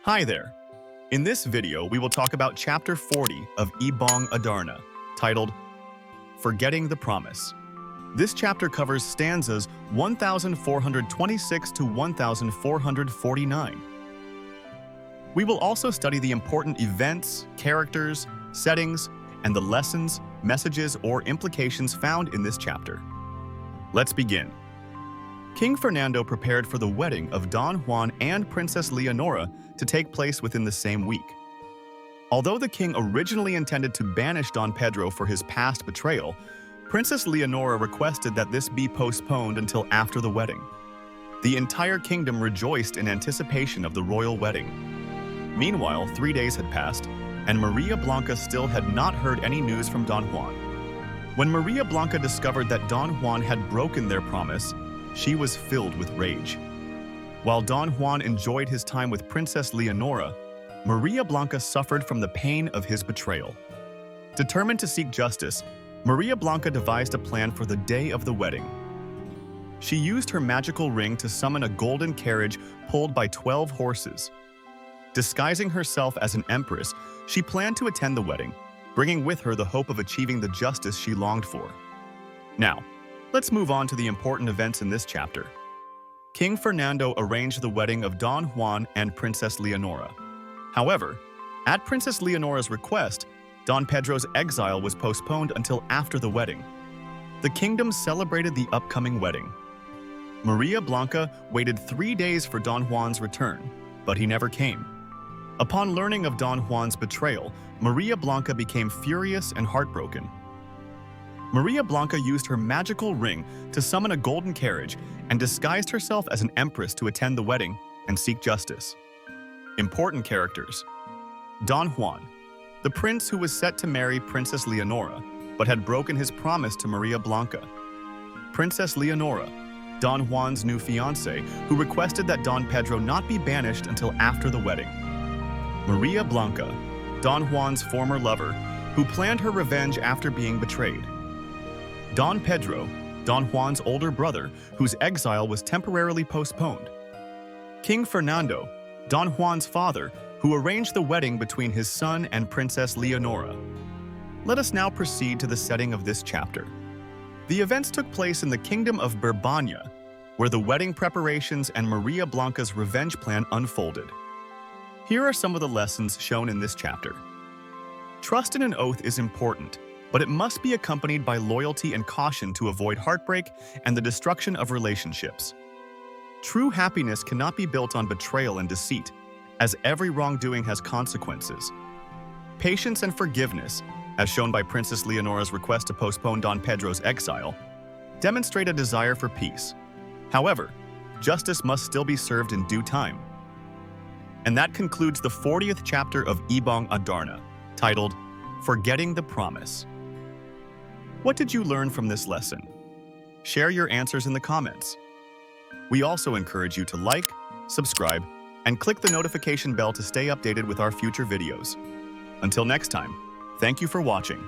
Hi there. In this video, we will talk about Chapter 40 of Ibong Adarna, titled Forgetting the Promise. This chapter covers stanzas 1426 to 1449. We will also study the important events, characters, settings, and the lessons, messages, or implications found in this chapter. Let's begin. King Fernando prepared for the wedding of Don Juan and Princess Leonora to take place within the same week. Although the king originally intended to banish Don Pedro for his past betrayal, Princess Leonora requested that this be postponed until after the wedding. The entire kingdom rejoiced in anticipation of the royal wedding. Meanwhile, 3 days had passed, and Maria Blanca still had not heard any news from Don Juan. When Maria Blanca discovered that Don Juan had broken their promise, she was filled with rage. While Don Juan enjoyed his time with Princess Leonora, Maria Blanca suffered from the pain of his betrayal. Determined to seek justice, Maria Blanca devised a plan for the day of the wedding. She used her magical ring to summon a golden carriage pulled by 12 horses. Disguising herself as an empress, she planned to attend the wedding, bringing with her the hope of achieving the justice she longed for. Now, let's move on to the important events in this chapter. King Fernando arranged the wedding of Don Juan and Princess Leonora. However, at Princess Leonora's request, Don Pedro's exile was postponed until after the wedding. The kingdom celebrated the upcoming wedding. Maria Blanca waited 3 days for Don Juan's return, but he never came. Upon learning of Don Juan's betrayal, Maria Blanca became furious and heartbroken. Maria Blanca used her magical ring to summon a golden carriage and disguised herself as an empress to attend the wedding and seek justice. Important characters: Don Juan, the prince who was set to marry Princess Leonora, but had broken his promise to Maria Blanca. Princess Leonora, Don Juan's new fiancée, who requested that Don Pedro not be banished until after the wedding. Maria Blanca, Don Juan's former lover, who planned her revenge after being betrayed. Don Pedro, Don Juan's older brother, whose exile was temporarily postponed. King Fernando, Don Juan's father, who arranged the wedding between his son and Princess Leonora. Let us now proceed to the setting of this chapter. The events took place in the kingdom of Brabania, where the wedding preparations and Maria Blanca's revenge plan unfolded. Here are some of the lessons shown in this chapter. Trust in an oath is important, but it must be accompanied by loyalty and caution to avoid heartbreak and the destruction of relationships. True happiness cannot be built on betrayal and deceit, as every wrongdoing has consequences. Patience and forgiveness, as shown by Princess Leonora's request to postpone Don Pedro's exile, demonstrate a desire for peace. However, justice must still be served in due time. And that concludes the 40th chapter of Ibong Adarna, titled Forgetting the Promise. What did you learn from this lesson? Share your answers in the comments. We also encourage you to like, subscribe, and click the notification bell to stay updated with our future videos. Until next time, thank you for watching.